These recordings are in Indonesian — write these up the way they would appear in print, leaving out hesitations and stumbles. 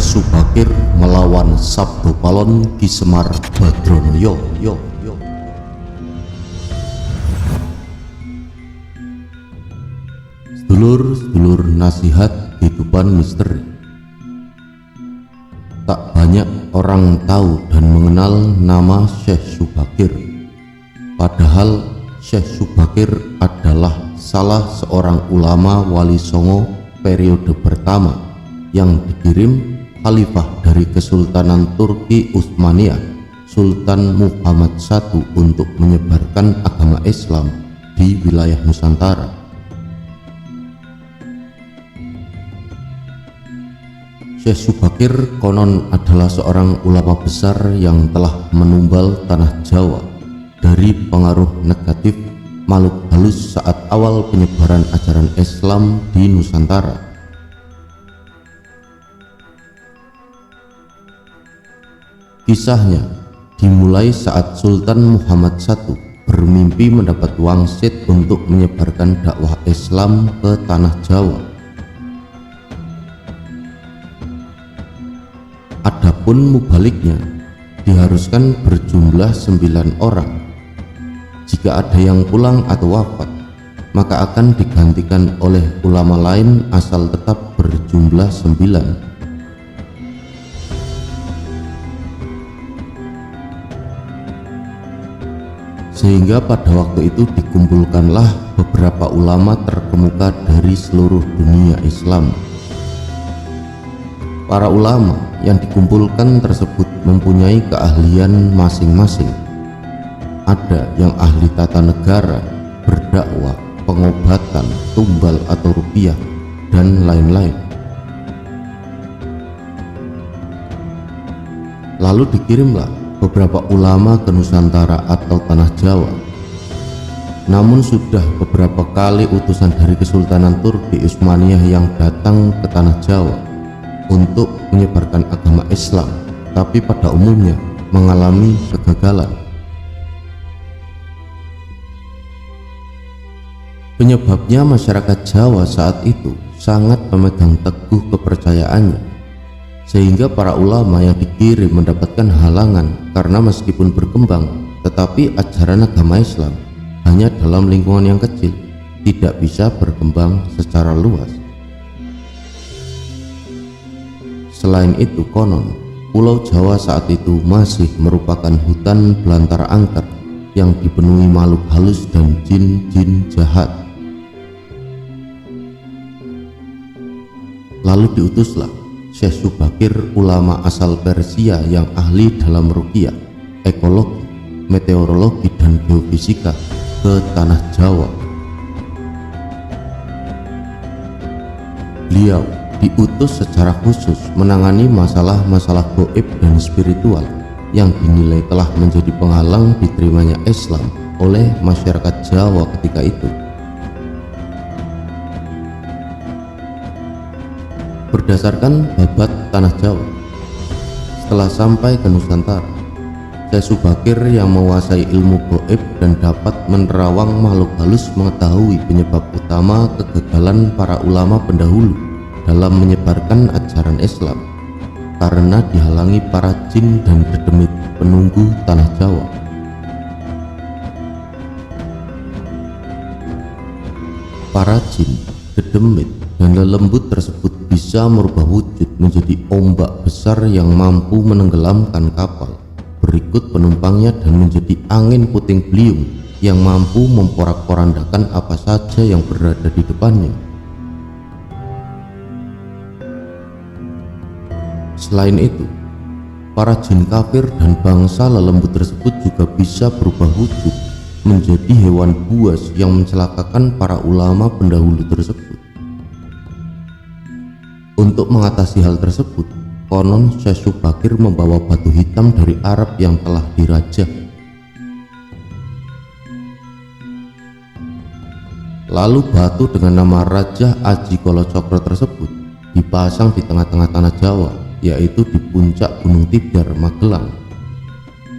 Subakir melawan Sabdo Palon Ki Semar Badronoyo. Sedulur-sedulur nasihat kehidupan misteri. Tak banyak orang tahu dan mengenal nama Syekh Subakir. Padahal Syekh Subakir adalah salah seorang ulama Wali Songo periode pertama yang dikirim Khalifah dari Kesultanan Turki Utsmaniyah, Sultan Muhammad I, untuk menyebarkan agama Islam di wilayah Nusantara. Syekh Subakir konon adalah seorang ulama besar yang telah menumbal tanah Jawa dari pengaruh negatif makhluk halus saat awal penyebaran ajaran Islam di Nusantara. Kisahnya dimulai saat Sultan Muhammad I bermimpi mendapat wangsit untuk menyebarkan dakwah Islam ke tanah Jawa. Adapun mubaliknya diharuskan berjumlah 9 orang. Jika ada yang pulang atau wafat, maka akan digantikan oleh ulama lain asal tetap berjumlah 9. Sehingga pada waktu itu dikumpulkanlah beberapa ulama terkemuka dari seluruh dunia Islam. Para ulama yang dikumpulkan tersebut mempunyai keahlian masing-masing. Ada yang ahli tata negara, berdakwah, pengobatan, tumbal atau rupiah, dan lain-lain. Lalu dikirimlah beberapa ulama ke Nusantara atau tanah Jawa. Namun sudah beberapa kali utusan dari Kesultanan Turki Utsmaniyah yang datang ke tanah Jawa untuk menyebarkan agama Islam, tapi pada umumnya mengalami kegagalan. Penyebabnya masyarakat Jawa saat itu sangat memegang teguh kepercayaannya, sehingga para ulama yang dikirim mendapatkan halangan karena meskipun berkembang, tetapi ajaran agama Islam hanya dalam lingkungan yang kecil, tidak bisa berkembang secara luas. Selain itu, konon Pulau Jawa saat itu masih merupakan hutan belantara angker yang dipenuhi makhluk halus dan jin-jin jahat. Lalu diutuslah Syekh Subakir, ulama asal Persia yang ahli dalam ruqyah, ekologi, meteorologi, dan geofisika, ke tanah Jawa. Beliau diutus secara khusus menangani masalah-masalah gaib dan spiritual yang dinilai telah menjadi penghalang diterimanya Islam oleh masyarakat Jawa ketika itu. Berdasarkan babat tanah Jawa, setelah sampai ke Nusantara, Syekh Subakir yang menguasai ilmu gaib dan dapat menerawang makhluk halus mengetahui penyebab utama kegagalan para ulama pendahulu dalam menyebarkan ajaran Islam, karena dihalangi para jin dan dedemit penunggu tanah Jawa. Para jin, dedemit, dan lelembut tersebut bisa merubah wujud menjadi ombak besar yang mampu menenggelamkan kapal berikut penumpangnya dan menjadi angin puting beliung yang mampu memporak-porandakan apa saja yang berada di depannya. Selain itu, para jin kafir dan bangsa lelembut tersebut juga bisa berubah wujud menjadi hewan buas yang mencelakakan para ulama pendahulu tersebut. Untuk mengatasi hal tersebut, konon Syekh Subakir membawa batu hitam dari Arab yang telah dirajah. Lalu batu dengan nama Raja Aji Kolocokro tersebut dipasang di tengah-tengah tanah Jawa, yaitu di puncak Gunung Tidar, Magelang.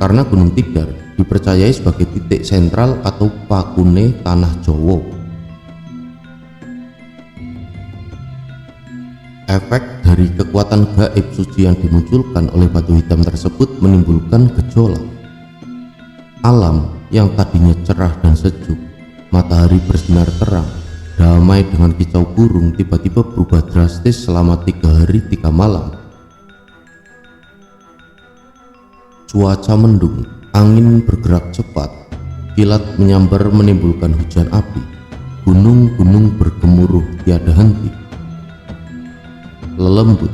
Karena Gunung Tidar dipercayai sebagai titik sentral atau pakune tanah Jawa. Efek dari kekuatan gaib suci yang dimunculkan oleh batu hitam tersebut menimbulkan gejolak. Alam yang tadinya cerah dan sejuk, matahari bersinar terang, damai dengan kicau burung, tiba-tiba berubah drastis selama 3 hari 3 malam. Cuaca mendung, angin bergerak cepat, kilat menyambar menimbulkan hujan api, gunung-gunung bergemuruh tiada henti. Lelembut,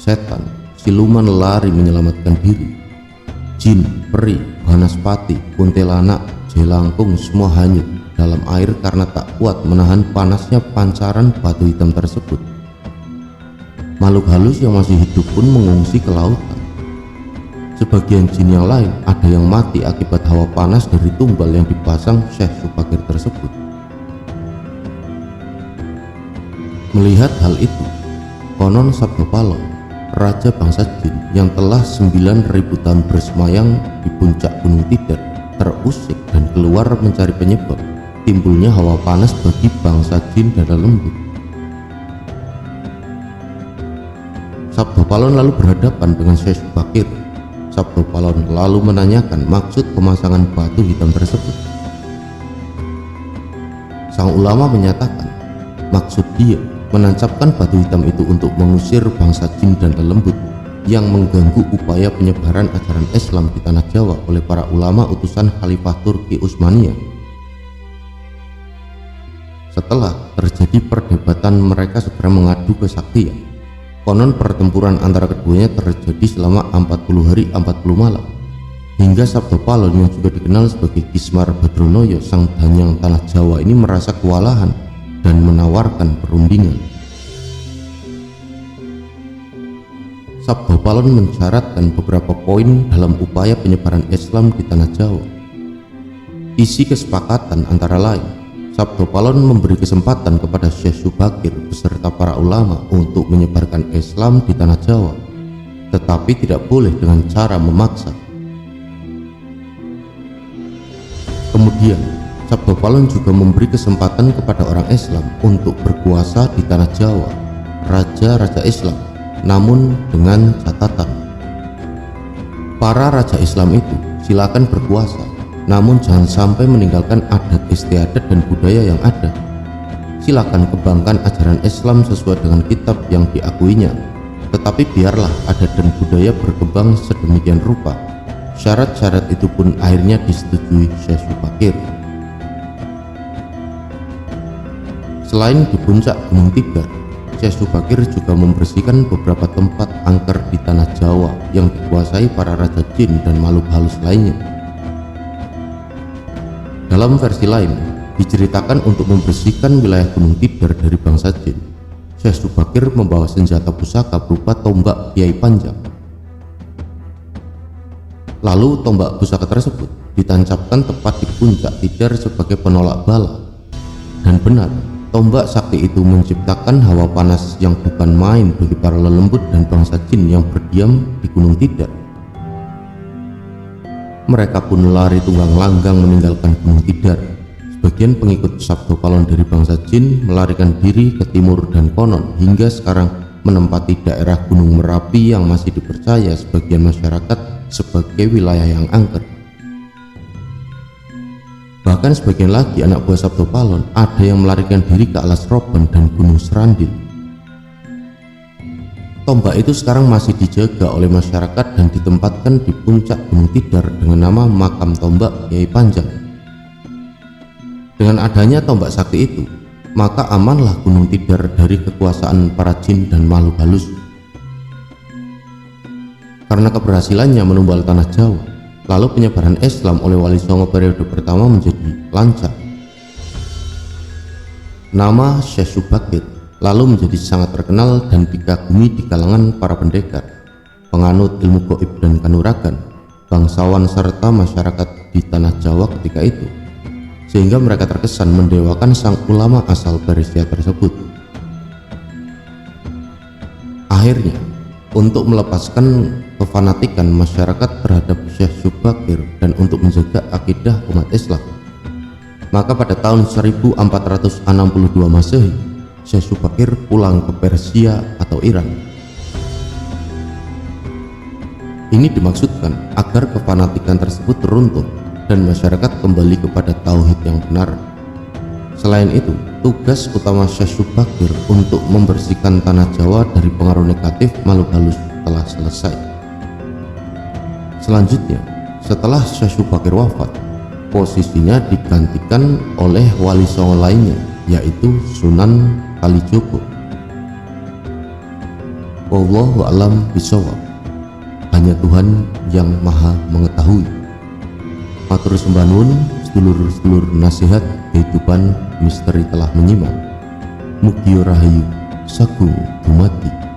setan, siluman lari menyelamatkan diri. Jin, peri, banaspati, kuntilanak, jelangkung semua hanyut dalam air karena tak kuat menahan panasnya pancaran batu hitam tersebut. Makhluk halus yang masih hidup pun mengungsi ke lautan. Sebagian jin yang lain ada yang mati akibat hawa panas dari tumbal yang dipasang Syekh Subakir tersebut. Melihat hal itu, konon Sabdo Palon, raja bangsa jin yang telah 9.000 tahun bersemayam di puncak Gunung Tidar, terusik dan keluar mencari penyebab timbulnya hawa panas bagi bangsa jin dada lembut. Sabdo Palon lalu berhadapan dengan Syekh Subakir. Sabdo Palon lalu menanyakan maksud pemasangan batu hitam tersebut. Sang ulama menyatakan maksud dia menancapkan batu hitam itu untuk mengusir bangsa jin dan lembut yang mengganggu upaya penyebaran ajaran Islam di tanah Jawa oleh para ulama utusan Khalifah Turki Utsmaniyah. Setelah terjadi perdebatan, mereka segera mengadu kesaktian. Konon pertempuran antara keduanya terjadi selama 40 hari 40 malam, hingga Sabdo Palon yang juga dikenal sebagai Kismar Badronoyo, sang danyang tanah Jawa ini merasa kewalahan dan menawarkan perundingan. Sabdo Palon mensyaratkan beberapa poin dalam upaya penyebaran Islam di tanah Jawa. Isi kesepakatan antara lain, Sabdo Palon memberi kesempatan kepada Syekh Subakir beserta para ulama untuk menyebarkan Islam di tanah Jawa, tetapi tidak boleh dengan cara memaksa. Kemudian, Sabdo Palon juga memberi kesempatan kepada orang Islam untuk berkuasa di tanah Jawa, raja-raja Islam, namun dengan catatan. Para raja Islam itu silakan berkuasa, namun jangan sampai meninggalkan adat istiadat dan budaya yang ada. Silakan kembangkan ajaran Islam sesuai dengan kitab yang diakuinya, tetapi biarlah adat dan budaya berkembang sedemikian rupa. Syarat-syarat itu pun akhirnya disetujui Syekh Subakir. Selain di puncak Gunung Tidar, Syekh Subakir juga membersihkan beberapa tempat angker di tanah Jawa yang dikuasai para raja jin dan makhluk halus lainnya. Dalam versi lain, diceritakan untuk membersihkan wilayah Gunung Tidar dari bangsa jin, Syekh Subakir membawa senjata pusaka berupa tombak Kiai Panjang. Lalu tombak pusaka tersebut ditancapkan tepat di puncak Tidar sebagai penolak bala. Dan benar, tombak sakti itu menciptakan hawa panas yang bukan main bagi para lelembut dan bangsa jin yang berdiam di Gunung Tidar. Mereka pun lari tunggang langgang meninggalkan Gunung Tidar. Sebagian pengikut Sabdo Palon dari bangsa jin melarikan diri ke timur dan konon hingga sekarang menempati daerah Gunung Merapi yang masih dipercaya sebagian masyarakat sebagai wilayah yang angker. Bahkan sebagian lagi anak buah Sabdo Palon ada yang melarikan diri ke Alas Roban dan Gunung Serandil. Tombak itu sekarang masih dijaga oleh masyarakat dan ditempatkan di puncak Gunung Tidar dengan nama Makam Tombak Kiai Panjang. Dengan adanya tombak sakti itu, maka amanlah Gunung Tidar dari kekuasaan para jin dan makhluk halus. Karena keberhasilannya menumbal tanah Jawa, lalu penyebaran Islam oleh Wali Songo periode pertama menjadi lancar. Nama Syekh Subakir lalu menjadi sangat terkenal dan dikagumi di kalangan para pendekar, penganut ilmu gaib dan kanuragan, bangsawan serta masyarakat di tanah Jawa ketika itu, sehingga mereka terkesan mendewakan sang ulama asal Persia tersebut. Akhirnya, untuk melepaskan kefanatikan masyarakat terhadap Syekh Subakir dan untuk menjaga akidah umat Islam, maka pada tahun 1462 Masehi, Syekh Subakir pulang ke Persia atau Iran. Ini dimaksudkan agar kefanatikan tersebut runtuh dan masyarakat kembali kepada tauhid yang benar. Selain itu, tugas utama Syekh Subakir untuk membersihkan tanah Jawa dari pengaruh negatif makhluk halus telah selesai. Selanjutnya, setelah Syekh Subakir wafat, posisinya digantikan oleh wali songo lainnya, yaitu Sunan Kalijogo. Wallahu a'lam bishawab. Hanya Tuhan yang maha mengetahui. Matur sembah nuwun sedulur-sedulur nasihat kehidupan misteri telah menyimak. Mugi rahayu sagung dumadi.